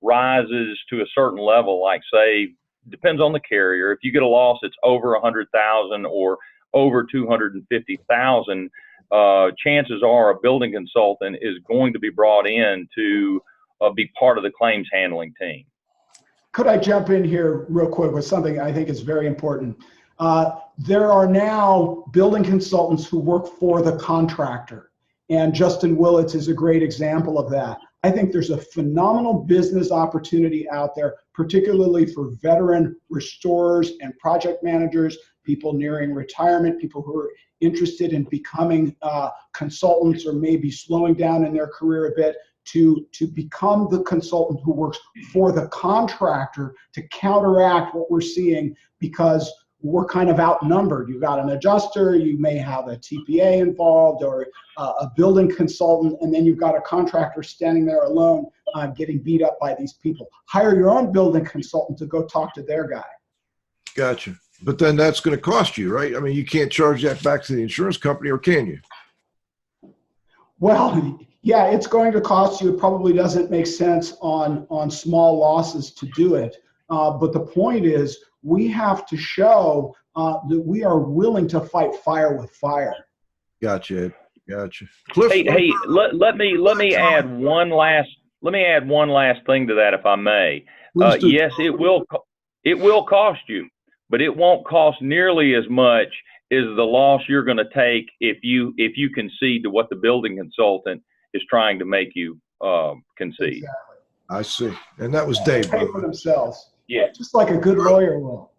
rises to a certain level, like say, depends on the carrier, if you get a loss that's over 100,000 or over 250,000, chances are a building consultant is going to be brought in to be part of the claims handling team. Could I jump in here real quick with something I think is very important? There are now building consultants who work for the contractor, and Justin Willits is a great example of that. I think there's a phenomenal business opportunity out there, particularly for veteran restorers and project managers, people nearing retirement, people who are interested in becoming consultants or maybe slowing down in their career a bit, to become the consultant who works for the contractor to counteract what we're seeing, because we're kind of outnumbered. You've got an adjuster, you may have a TPA involved, or a building consultant, and then you've got a contractor standing there alone getting beat up by these people. Hire your own building consultant to go talk to their guy. Gotcha. But then that's going to cost you, right? I mean, you can't charge that back to the insurance company, or can you? Well, yeah, it's going to cost you. It probably doesn't make sense on small losses to do it. But the point is, we have to show that we are willing to fight fire with fire. Gotcha. Cliff, hey, let me add one last thing to that, if I may. Yes, it will cost you, but it won't cost nearly as much as the loss you're going to take if you concede to what the building consultant is trying to make you concede. Exactly. I see. And that was Dave. Pay for themselves. Yeah. Just like a good lawyer will.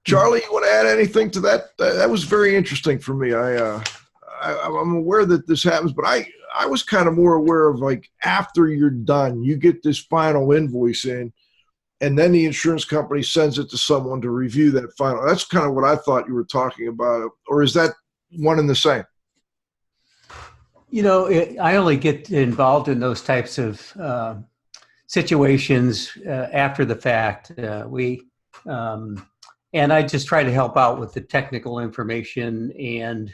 Charlie, you want to add anything to that? That was very interesting for me. I'm aware that this happens, but I was kind of more aware of, like, after you're done, you get this final invoice in, and then the insurance company sends it to someone to review that final. That's kind of what I thought you were talking about. Or is that one and the same? You know, I only get involved in those types of situations after the fact. And I just try to help out with the technical information, and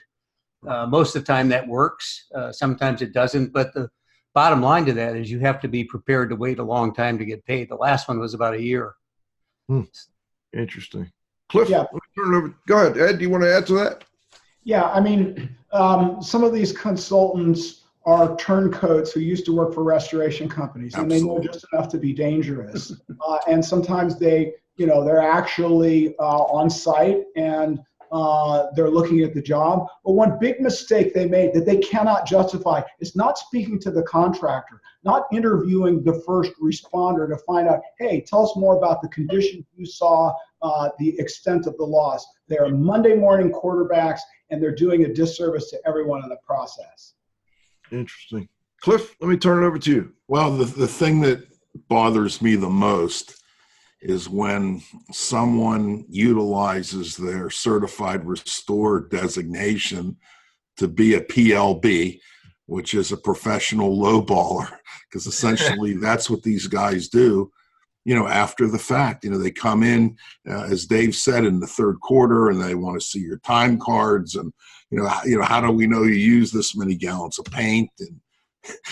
most of the time that works. Sometimes it doesn't, but the bottom line to that is you have to be prepared to wait a long time to get paid. The last one was about a year. Interesting. Cliff, Yeah. turn it over. Go ahead, Ed. Do you want to add to that? Yeah, I mean, some of these consultants are turncoats who used to work for restoration companies, and they know just enough to be dangerous. And sometimes they're actually on site, and they're looking at the job. But one big mistake they made that they cannot justify is not speaking to the contractor, not interviewing the first responder to find out, hey, tell us more about the condition you saw, the extent of the loss. They are Monday morning quarterbacks, and they're doing a disservice to everyone in the process. Interesting. Cliff, let me turn it over to you. Well, the thing that bothers me the most is when someone utilizes their certified restorer designation to be a PLB, which is a professional lowballer, because essentially that's what these guys do. You know, after the fact, they come in, as Dave said, in the third quarter, and they want to see your time cards, and how do we know you use this many gallons of paint, and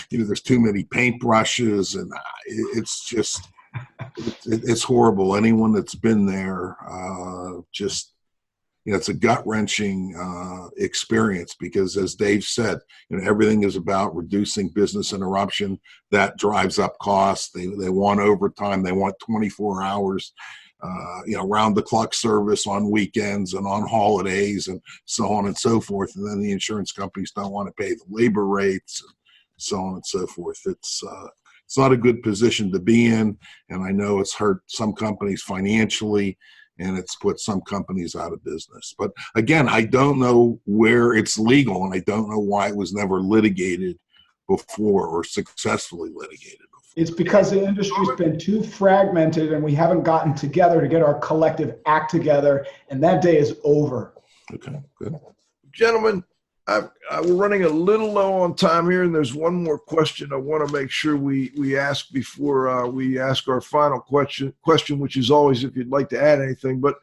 there's too many paintbrushes, and it's just. It's horrible. Anyone that's been there, it's a gut-wrenching experience, because, as Dave said, everything is about reducing business interruption. That drives up costs. They want overtime. They want 24 hours, round-the-clock service on weekends and on holidays, and so on and so forth. And then the insurance companies don't want to pay the labor rates, and so on and so forth. It's not a good position to be in, and I know it's hurt some companies financially, and it's put some companies out of business. But again, I don't know where it's legal, and I don't know why it was never litigated before, or successfully litigated before. It's because the industry's been too fragmented, and we haven't gotten together to get our collective act together, and that day is over. Okay, good. Gentlemen, we're running a little low on time here, and there's one more question I want to make sure we ask before we ask our final question, which is always if you'd like to add anything. But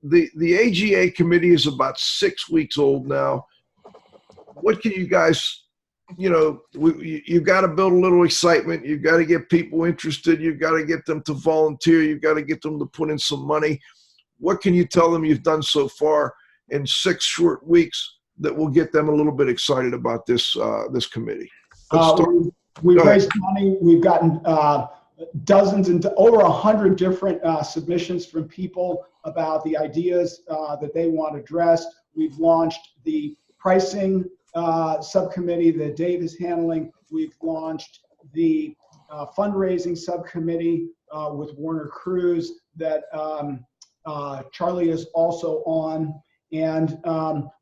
the AGA committee is about 6 weeks old now. What can you guys, you've got to build a little excitement. You've got to get people interested. You've got to get them to volunteer. You've got to get them to put in some money. What can you tell them you've done so far in 6 short weeks that will get them a little bit excited about this committee? We've raised money. We've gotten dozens and over 100 different submissions from people about the ideas that they want addressed. We've launched the pricing subcommittee that Dave is handling. We've launched the fundraising subcommittee with Warner Cruz that Charlie is also on. And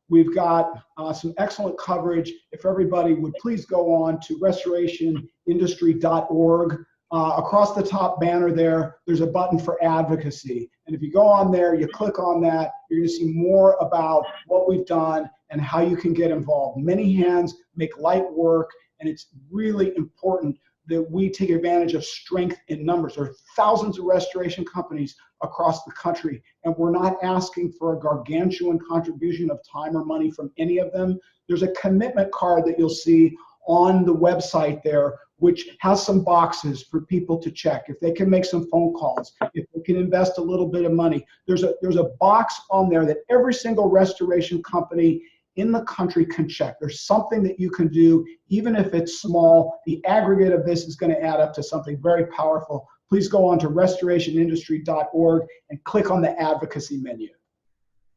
we've got some excellent coverage. If everybody would please go on to restorationindustry.org. Across the top banner there's a button for advocacy. And if you go on there, you click on that, you're going to see more about what we've done and how you can get involved. Many hands make light work, and it's really important that we take advantage of strength in numbers. There are thousands of restoration companies across the country, and we're not asking for a gargantuan contribution of time or money from any of them. There's a commitment card that you'll see on the website there, which has some boxes for people to check. If they can make some phone calls, if they can invest a little bit of money. There's a box on there that every single restoration company in the country can check. There's something that you can do, even if it's small. The aggregate of this is going to add up to something very powerful. Please go on to restorationindustry.org and click on the advocacy menu.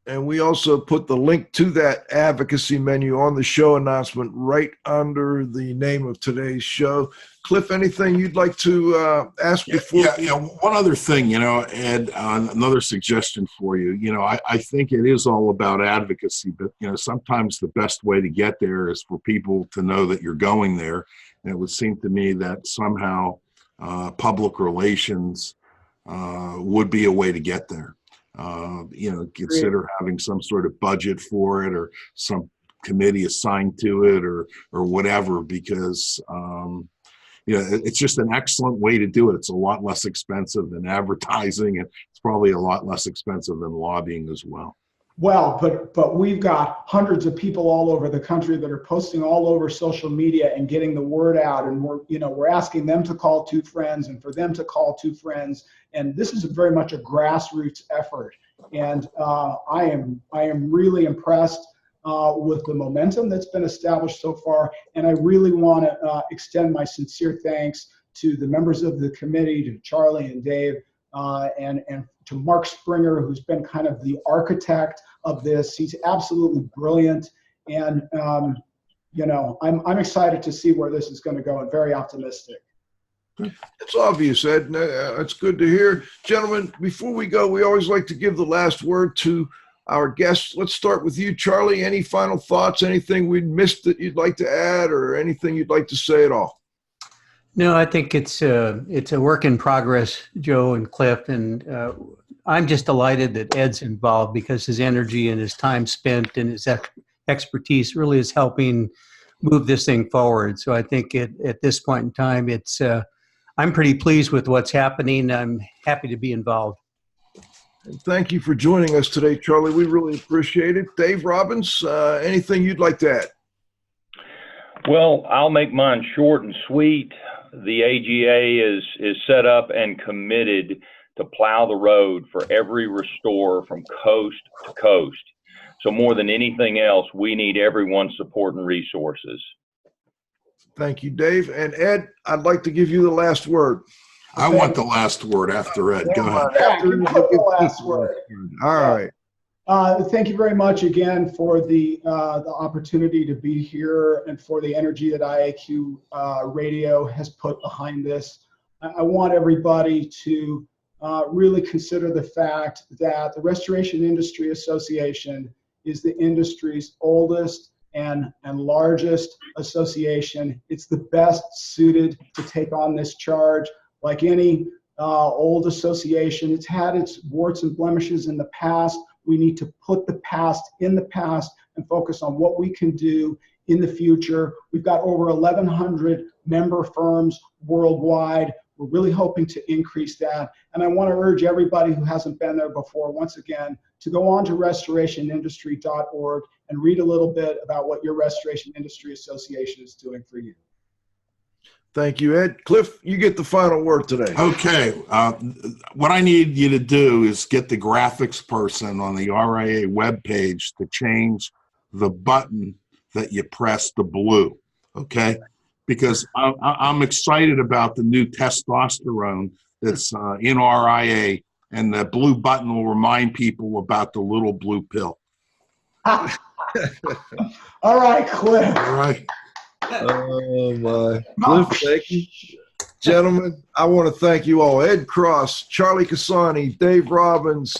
And we also put the link to that advocacy menu on the show announcement right under the name of today's show. Cliff, anything you'd like to ask before? Yeah, one other thing, Ed, another suggestion for you. I think it is all about advocacy, but, sometimes the best way to get there is for people to know that you're going there. And it would seem to me that somehow public relations would be a way to get there. Consider having some sort of budget for it or some committee assigned to it or whatever, because it's just an excellent way to do it. It's a lot less expensive than advertising, and it's probably a lot less expensive than lobbying as well. Well, but we've got hundreds of people all over the country that are posting all over social media and getting the word out, and we're asking them to call two friends and for them to call two friends, and this is very much a grassroots effort. And I am really impressed with the momentum that's been established so far, and I really want to extend my sincere thanks to the members of the committee, to Charlie and Dave, and to Mark Springer, who's been kind of the architect of this. He's absolutely brilliant, and I'm excited to see where this is going to go, and very optimistic. It's obvious, Ed. It's good to hear. Gentlemen, before we go, we always like to give the last word to our guests. Let's start with you, Charlie. Any final thoughts, anything we missed that you'd like to add, or anything you'd like to say at all? No, I think it's a work in progress, Joe and Cliff, and I'm just delighted that Ed's involved, because his energy and his time spent and his expertise really is helping move this thing forward. So I think at this point in time, I'm pretty pleased with what's happening. I'm happy to be involved. And thank you for joining us today, Charlie. We really appreciate it. Dave, Robbins, anything you'd like to add? Well, I'll make mine short and sweet. The AGA is set up and committed to plow the road for every restorer from coast to coast. So more than anything else, we need everyone's support and resources. Thank you, Dave. And Ed, I'd like to give you the last word. I want the last word after Ed. Go ahead. The last word. All right. Thank you very much again for the opportunity to be here and for the energy that IAQradio has put behind this. I want everybody to really consider the fact that the Restoration Industry Association is the industry's oldest and largest association. It's the best suited to take on this charge. Like any old association, it's had its warts and blemishes in the past. We need to put the past in the past and focus on what we can do in the future. We've got over 1,100 member firms worldwide. We're really hoping to increase that. And I want to urge everybody who hasn't been there before, once again, to go on to restorationindustry.org and read a little bit about what your Restoration Industry Association is doing for you. Thank you, Ed. Cliff, you get the final word today. Okay. What I need you to do is get the graphics person on the RIA webpage to change the button that you press to blue. Okay. because I'm excited about the new testosterone that's in RIA, and the blue button will remind people about the little blue pill. All right, Cliff. All right. Oh, my. Cliff, thank you. Gentlemen, I want to thank you all. Ed Cross, Charlie Cassani, Dave Robbins.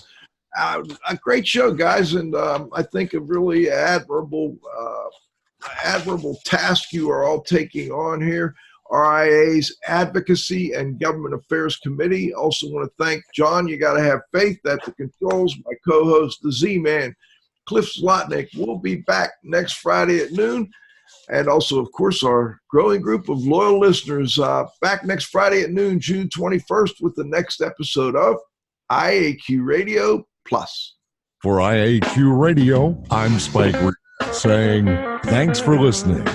A great show, guys, and I think a really admirable task you are all taking on here. RIA's Advocacy and Government Affairs Committee. Also want to thank John. You got to have faith at the controls. My co-host, the Z-Man, Cliff Zlotnick. We'll be back next Friday at noon. And also, of course, our growing group of loyal listeners back next Friday at noon, June 21st, with the next episode of IAQ Radio Plus. For IAQ Radio, I'm Spike Reed saying thanks for listening.